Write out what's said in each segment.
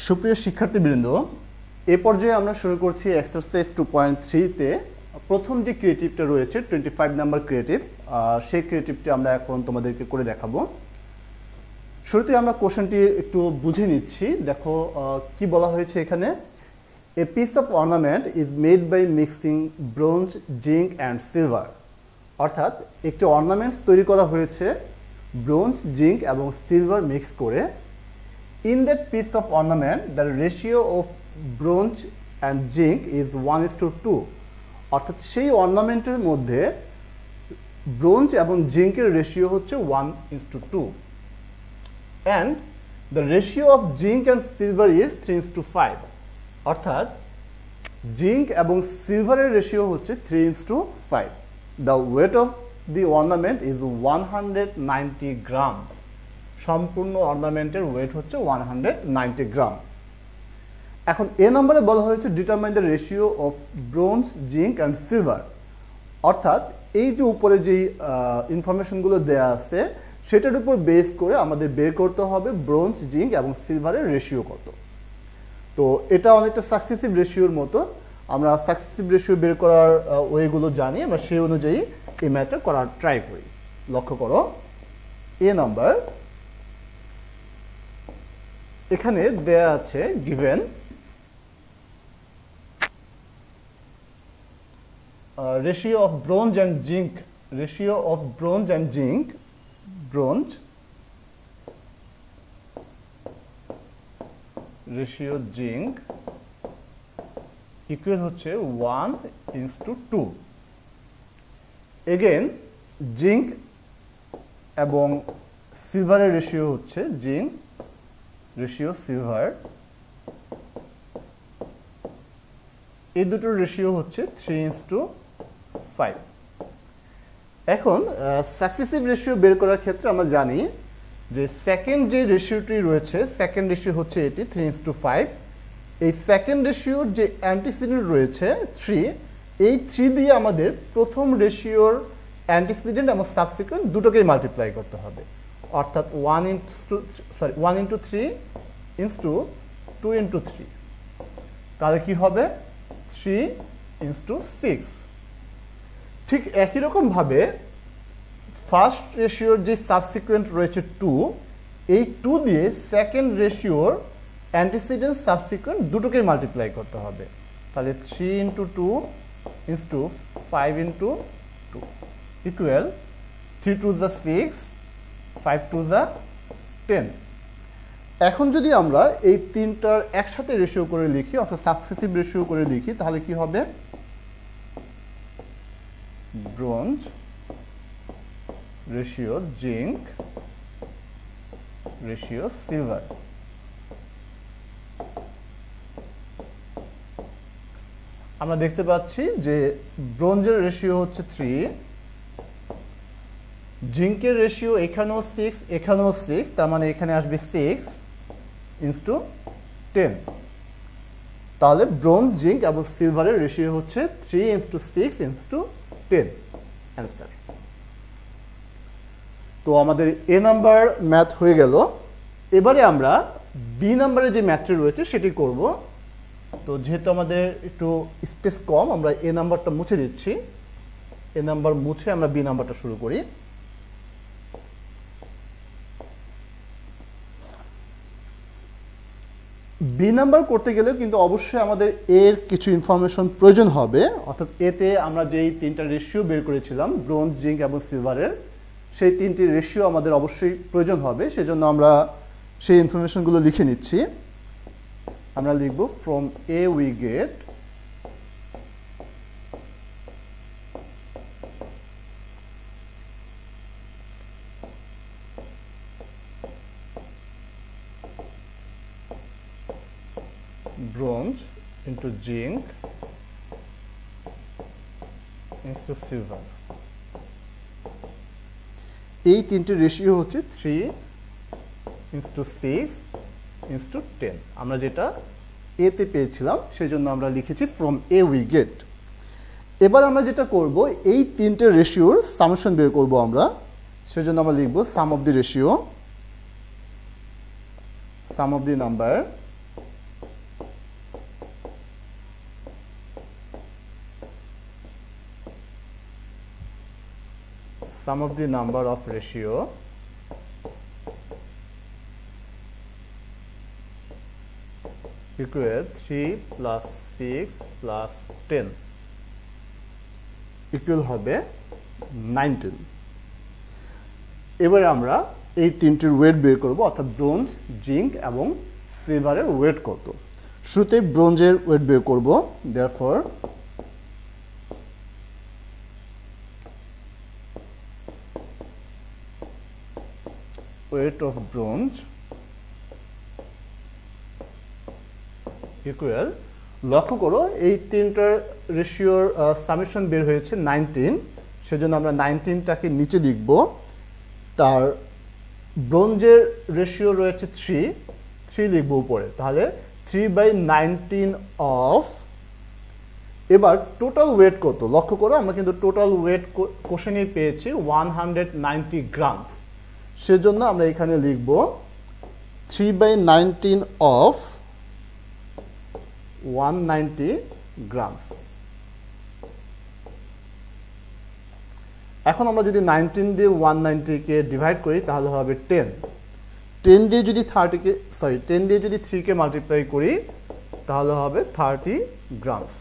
সুপ্রিয় শিক্ষার্থীবৃন্দ, এ পর্যায়ে আমরা শুরু করছি এক্সারসাইজ 2.3 তে প্রথম যে ক্রিয়েটিভটা রয়েছে 25 নাম্বার ক্রিয়েটিভ, সেই ক্রিয়েটিভটি আমরা এখন তোমাদেরকে করে দেখাবো। শুরুতে আমরা কোশ্চেনটি একটু বুঝে নিচ্ছি। দেখো কি বলা হয়েছে এখানে, a piece of ornament is made by mixing bronze, zinc and silver. অর্থাৎ একটি অর্নামেন্টস তৈরি করা হয়েছে ব্রোঞ্জ, জিঙ্ক এবং সিলভার মিক্স করে। In that piece of ornament, the ratio of bronze and zinc is 1:2. অর্থাৎ সেই অর্নামেন্টের মধ্যে ব্রোঞ্জ এবং জিঙ্কের রেশিও হচ্ছে 1:2, and the ratio of zinc and silver is 3:5. অর্থাৎ জিঙ্ক এবং সিলভারের রেশিও হচ্ছে 3:5. The weight of the ornament is 190 grams. সম্পূর্ণ অর্নামেন্টের ওয়েট হচ্ছে 190 গ্রাম। এখন এ নম্বরে বলা হয়েছে determine the ratio of bronze, zinc and silver. অর্থাৎ এই যে উপরে যেই ইনফরমেশনগুলো দেয়া আছে সেটার উপর বেস করে আমাদের বের করতে হবে ব্রোঞ্জ, জিঙ্ক এবং সিলভারের রেশিও কত। তো এটা অনেকটা সাকসেসিভ রেশিওর মতো। আমরা সাকসেসিভ রেশিও বের করার ওয়েগুলো জানি, আমরা সেই অনুযায়ী এই ম্যাথটা করার ট্রাই করি। লক্ষ্য করো, এ নাম্বার এখানে দেয়া আছে given ratio of bronze and zinc, ratio of bronze and zinc, bronze ratio zinc equal হচ্ছে 1:2। এগেন জিঙ্ক এবং সিলভারের রেশিও হচ্ছে জিঙ্ক রেশিও সিলভার, এই দুটোর রেশিও হচ্ছে 3:5। এখন সাকসেসিভ রেশিও বের করার ক্ষেত্রে আমরা জানি যে সেকেন্ড যে রেশিওটি রয়েছে, সেকেন্ড রেশিও হচ্ছে এটি 3:5। এই সেকেন্ড রেশিওর যে অ্যান্টিসিডেন্ট রয়েছে 3, এই 3 দিয়ে আমাদের প্রথম রেশিওর অ্যান্টিসিডেন্ট এবং সাবসিকুয়েন্ট দুটোকেই মাল্টিপ্লাই করতে হবে। অর্থাৎ 1:3 into 2:3, তাহলে কি হবে 3:6। ঠিক একই রকম ভাবে ফার্স্ট রেশিওর যে সাবসিকুয়েন্ট রয়েছে 2, এই 2 দিয়ে সেকেন্ড রেশিওর অ্যান্টিসিডেন্ট সাবসিকুয়েন্ট দুটোকেই মাল্টিপ্লাই করতে হবে। তাহলে 3:2 into 5:2 ইকুয়াল 3 2 6, 5 2 10। এখন যদি আমরা এই তিনটার একসাথে রেশিও করে লিখি, অর্থাৎ সাকসেসিভ রেশিও করে লিখি, তাহলে কি হবে bronze ratio zinc ratio silver. আমরা দেখতে পাচ্ছি যে ব্রোঞ্জের রেশিও হচ্ছে 3, জিঙ্কের রেশিও এখানেও 6, এখানেও 6, তার মানে এখানে আসবে 6:10। তাহলে ব্রোঞ্জ, জিঙ্ক এবং সিলভারের রেশিও হচ্ছে 3:6:10 অ্যান্সার। তো আমাদের এ নাম্বার ম্যাথ হয়ে গেল। এবারে আমরা বি নাম্বারে যে ম্যাথটি রয়েছে সেটি করব। তো যেহেতু আমাদের একটু স্পেস কম, আমরা এ নাম্বারটা মুছে দিচ্ছি। এ নাম্বার মুছে আমরা বি নাম্বারটা শুরু করি। বি নাম্বার করতে গেলে কিন্তু অবশ্যই আমাদের এর কিছু ইনফরমেশন প্রয়োজন হবে। অর্থাৎ এতে আমরা যেই তিনটা রেশিও বের করেছিলাম ব্রোঞ্জ, জিঙ্ক এবং সিলভারের, সেই তিনটি রেশিও আমাদের অবশ্যই প্রয়োজন হবে। সেজন্য আমরা সেই ইনফরমেশনগুলো লিখে নিচ্ছি। আমরা লিখব from a we get bronze into zinc into silver। এই তিনটি রেশিও হচ্ছে 3:6:10। আমরা যেটা এতে পেয়েছিলাম সেজন্য আমরা লিখেছি ফ্রম এ উই গেট। এবার আমরা যেটা করব, এই তিনটে রেশিওর সামেশন বের করব আমরা। সেজন্য আমরা লিখব sum of the ratio, sum of the number sum of the number of ratio equal 3 plus 6 plus 10 equal হবে 19। এবারে আমরা এই তিনটির ওয়েট বের করব, অর্থাৎ ব্রোঞ্জ, জিঙ্ক এবং সিলভারের ওয়েট কত। শুরুতে ব্রোঞ্জের ওয়েট বের করব। Therefore weight of bronze equal, লক্ষ্য করো এই তিনটার রেশিওর সামেশন বের হয়েছে 19, সেজন্য আমরা 19টাকে নিচে লিখব। তার ব্রোঞ্জের রেশিও রয়েছে 3 লিখব উপরে, তাহলে 3/19 অফ। এবার টোটাল ওয়েট কত লক্ষ্য করো, আমরা কিন্তু টোটাল ওয়েট কোশ্চেনে পেয়েছি 190 গ্রামস, সেজন্য আমরা এখানে লিখব 3/19 অফ 190 গ্রামস। এখন আমরা যদি 19 দিয়ে 190 কে ডিভাইড করি তাহলে হবে 10 দিয়ে যদি 10 দিয়ে যদি 3 কে মাল্টিপ্লাই করি তাহলে হবে 30 গ্রামস।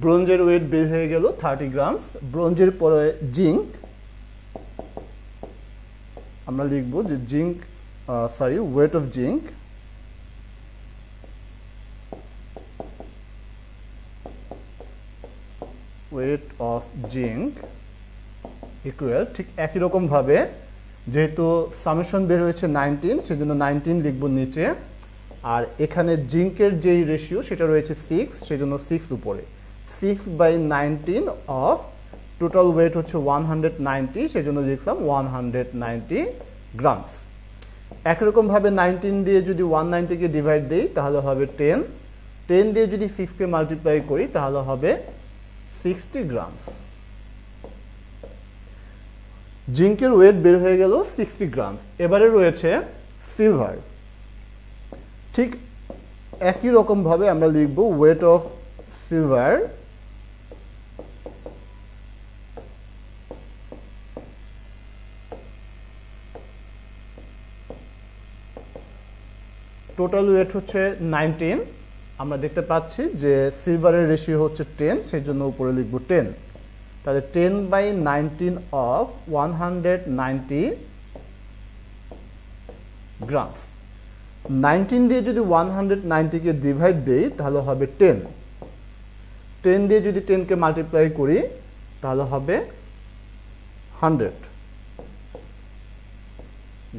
ব্রোঞ্জের ওয়েট বের হয়ে গেল 30 গ্রামস। ব্রোঞ্জের পরে জিঙ্ক, আমরা লিখব যে zinc wait of zinc equal, ঠিক একই রকম ভাবে যেহেতু সামেশন বের হয়েছে 19, সেজন্য 19 লিখব নিচে, আর এখানে জিঙ্কের যেই রেশিও সেটা রয়েছে 6, সেজন্য 6 উপরে। 6/19 অফ টোটাল ওয়েট হচ্ছে 190, সেজন্য লিখলাম 190 গ্রামস। একই রকম ভাবে 19 দিয়ে যদি 190 কে ডিভাইড দেই তাহলে হবে 10 দিয়ে যদি 6 কে মাল্টিপ্লাই করি তাহলে হবে 60 গ্রামস। জিঙ্কের ওয়েট বের হয়ে গেল 60 গ্রামস। এবারে রয়েছে সিলভার। ঠিক একই রকম ভাবে আমরা লিখব weight of silver total weight হচ্ছে 19। আমরা দেখতে পাচ্ছি যে সিলভারের রেশিও হচ্ছে 10, সেই জন্য উপরে লিখব 10। তাহলে 10/19 অফ 190 গ্রামস। 19 দিয়ে যদি 190 কে ডিভাইড দেই তাহলে হবে 10 দিয়ে যদি 10 কে মাল্টিপ্লাই করি তাহলে হবে 100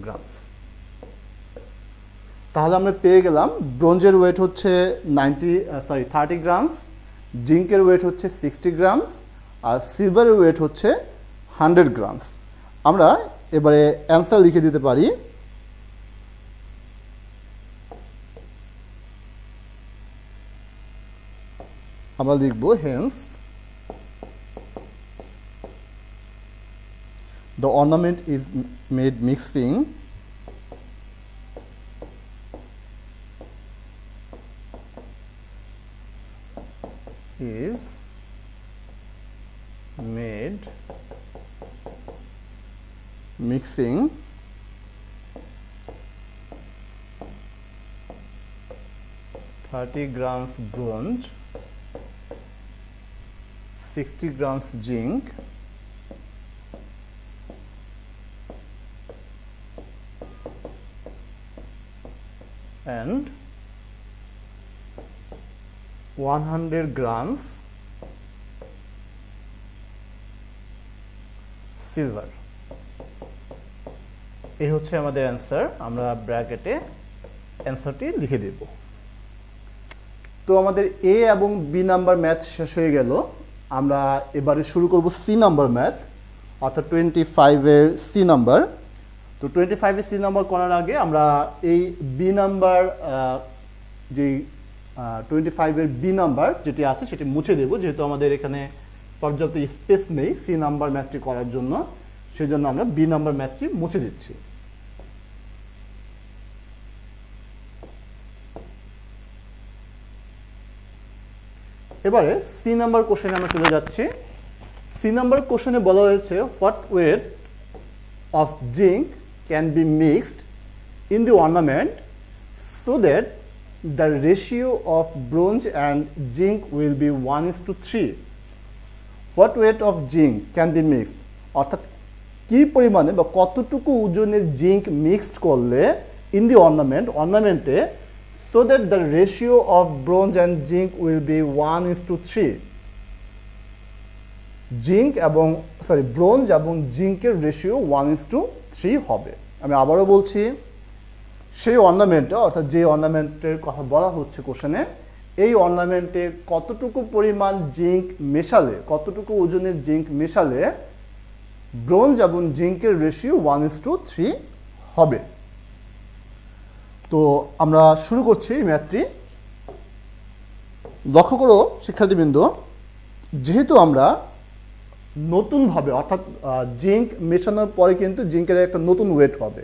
গ্রামস। তাহলে আমরা পেয়ে গেলাম ব্রোঞ্জের ওয়েট হচ্ছে 30 গ্রামস, জিঙ্কের ওয়েট হচ্ছে 60 গ্রামস, আর সিলভারের ওয়েট হচ্ছে 100 গ্রামস। আমরা এবারে অ্যান্সার লিখে দিতে পারি। আমরা লিখব Haynes the ornament is made mixing is made mixing 30 grams bronze, 60 grams zinc, and 100 grams silver. এই হচ্ছে আমাদের অ্যান্সার। আমরা ব্র্যাকেটে অ্যান্সারটি লিখে দেব। তো আমাদের এ এবং বি নাম্বার ম্যাথ শেষ হয়ে গেল। আমরা এবারে শুরু করব সি নাম্বার ম্যাথ, অর্থাৎ 25-এর সি নাম্বার। তো 25-এর সি নাম্বার করার আগে আমরা এই বি নাম্বার যে 25-এর বি নাম্বার যেটি আছে সেটি মুছে দেব, যেহেতু আমাদের এখানে পর্যাপ্ত স্পেস নেই সি নাম্বার ম্যাথটি করার জন্য, সেজন্য আমরা বি নাম্বার ম্যাথটি মুছে দিচ্ছি। এবারে সি নাম্বার কোশ্চেনে আমরা চলে যাচ্ছি। সি নাম্বার কোশ্চেনে বলা হয়েছে what weight of zinc can be mixed in the ornament so that the ratio of bronze and zinc will be 1:3। What weight of zinc can be mixed, অর্থাৎ কি পরিমাণে বা কতটুকু ওজনের জিঙ্ক মিক্সড করলে ইন দি অর্নামেন্টে so that the ratio of bronze and zinc will be 1:3। Bronze এবং জিঙ্কের রেশিও 1:3 হবে। আমি আবারও বলছি, সেই অর্নামেন্টে, অর্থাৎ যে অর্নামেন্টের কথা বলা হচ্ছে কোশ্চেনে, এই অর্নামেন্টে কতটুকু পরিমাণ জিঙ্ক মেশালে, কতটুকু ওজনের জিঙ্ক মেশালে ব্রোঞ্জ এবং জিঙ্কের রেশিও 1:3 হবে। তো আমরা শুরু করছি এই ম্যাথটি। লক্ষ্য করো শিক্ষার্থীবৃন্দ, যেহেতু আমরা নতুনভাবে, অর্থাৎ জিঙ্ক মেশানোর পরে কিন্তু জিঙ্কের একটা নতুন ওয়েট হবে,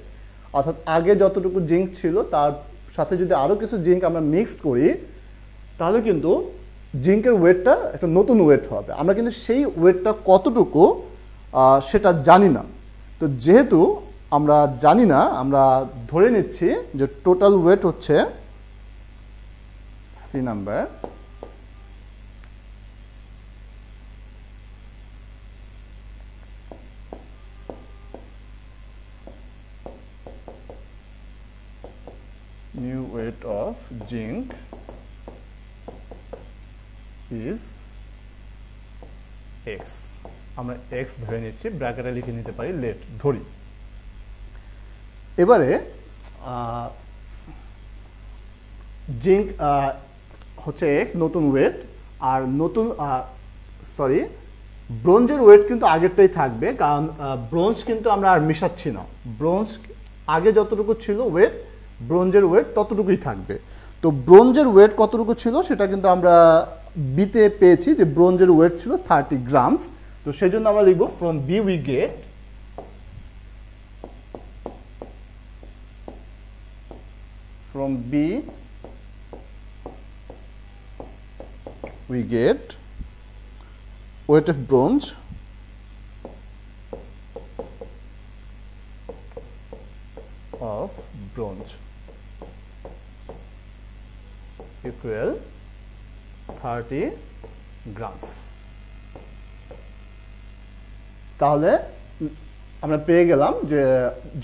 অর্থাৎ আগে যতটুকু জিঙ্ক ছিল তার সাথে যদি আরও কিছু জিঙ্ক আমরা মিক্স করি তাহলে কিন্তু জিঙ্কের ওয়েটটা একটা নতুন ওয়েট হবে। আমরা কিন্তু সেই ওয়েটটা কতটুকু সেটা জানি না। তো যেহেতু আমরা জানি না, আমরা ধরে নিচ্ছি যে টোটাল ওয়েট হচ্ছে C number new weight of zinc is x। আমরা x ধরে নিচ্ছি, ব্র্যাকেটে লিখে নিতে পারি লেট ধরি। এবারে জিঙ্ক হচ্ছে x নতুন ওয়েট, আর ব্রোঞ্জের ওয়েট কিন্তু আগেরটাই থাকবে, কারণ ব্রোঞ্জ কিন্তু আমরা আর মেশাচ্ছি না। ব্রোঞ্জ আগে যতটুকু ছিল ওয়েট, ব্রোঞ্জের ওয়েট ততটুকুই থাকবে। তো ব্রোঞ্জের ওয়েট কতটুকু ছিল সেটা কিন্তু আমরা বিতে পেয়েছি যে ব্রোঞ্জের ওয়েট ছিল 30 গ্রামস। তো সেই জন্য আমরা লিখব from B we get weight of bronze equal 30 grams। তাহলে আমরা পেয়ে গেলাম যে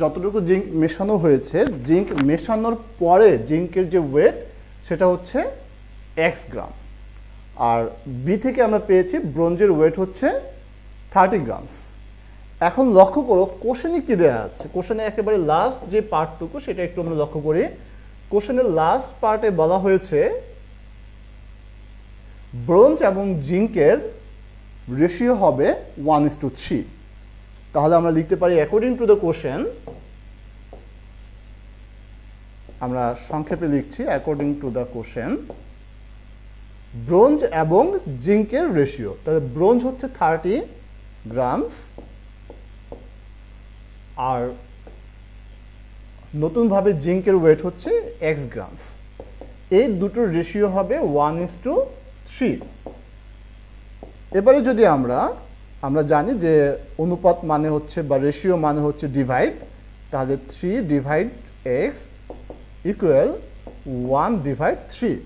যতটুকু জিঙ্ক মেশানো হয়েছে, জিঙ্ক মেশানোর পরে জিঙ্কের যে ওয়েট সেটা হচ্ছে x গ্রাম, আর বি থেকে আমরা পেয়েছি ব্রোঞ্জের ওয়েট হচ্ছে 30 গ্রামস। এখন লক্ষ্য করো কোশ্চেনে কি দেওয়া আছে। কোশ্চেনে একেবারে লাস্ট যে পার্টটুকু সেটা একটু আমরা লক্ষ্য করি। কোশ্চেনের লাস্ট পার্টে বলা হয়েছে ব্রোঞ্জ এবং জিঙ্কের রেশিও হবে 1:3। তাহলে আমরা লিখতে পারি অ্যাকর্ডিং টু দ্য কোশ্চেন, আমরা সংক্ষেপে লিখছি according to the question, bronze এবং জিঙ্কের রেশিও। তাহলে ব্রোঞ্জ হচ্ছে 30 গ্রামস আর নতুনভাবে জিঙ্কের ওয়েট হচ্ছে x গ্রামস। এই দুটোর রেশিও হবে 1:3। এবারে যদি আমরা জানি যে অনুপাত মানে হচ্ছে বা রেশিও মানে হচ্ছে ডিভাইড, তাহলে 3/x ইকুয়াল 1/3।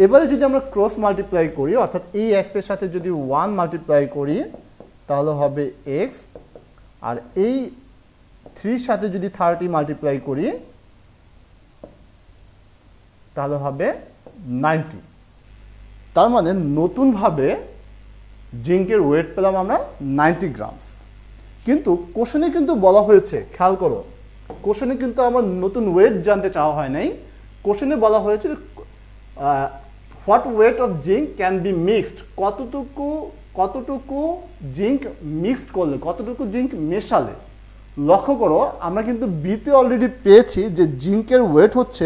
এবারে যদি আমরা ক্রস মাল্টিপ্লাই করি, অর্থাৎ এই x এর সাথে যদি 1 মাল্টিপ্লাই করি তাহলে হবে x, আর এই 3 সাথে যদি 30 মাল্টিপ্লাই করি তাহলে হবে 90। তার মানে নতুনভাবে জিঙ্কের ওয়েট পেলাম আমরা 90 গ্রামস। কিন্তু কোশ্চেনে কিন্তু বলা হয়েছে, খেয়াল করো, কোশ্চেনে কিন্তু আমার নতুন ওয়েট জানতে চাওয়া হয় নাই। কোশ্চেনে বলা হয়েছে what weight of zinc can be mixed, কতটুকু জিঙ্ক মিক্সড করলে, কতটুকু জিঙ্ক মেশালে। লক্ষ্য করো আমরা কিন্তু বিতে অলরেডি পেয়েছি যে জিঙ্কের ওয়েট হচ্ছে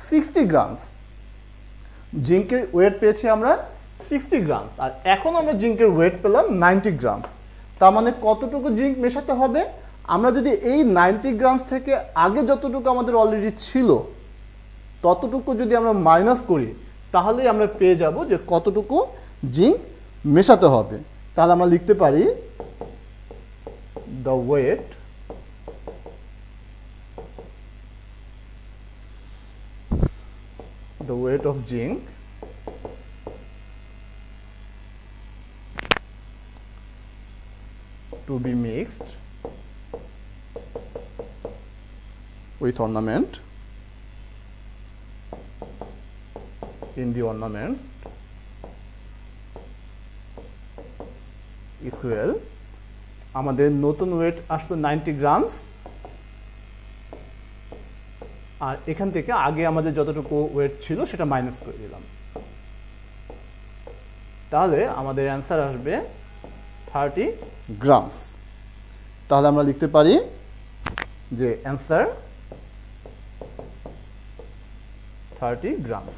60 গ্রামস। জিঙ্কের ওয়েট পেয়েছি আমরা 60 গ্রামস, আর এখন আমরা জিঙ্কের ওয়েট পেলাম 90 গ্রামস। তার মানে কতটুকু জিঙ্ক মেশাতে হবে? আমরা যদি এই 90 গ্রামস থেকে আগে যতটুকু আমাদের অলরেডি ছিল ততটুকু যদি আমরা মাইনাস করি তাহলেই আমরা পেয়ে যাব যে কতটুকু জিঙ্ক মেশাতে হবে। তাহলে আমরা লিখতে পারি the weight of zinc to be mixed with ornament in the ornaments equal আমাদের নতুন ওয়েট আসলো 90 গ্রামস আর এখান থেকে আগে আমাদের যতটুকু ওয়েট ছিল সেটা মাইনাস করে দিলাম তাহলে আমাদের অ্যান্সার আসবে 30 গ্রামস তাহলে আমরা লিখতে পারি যে অ্যান্সার 30 গ্রামস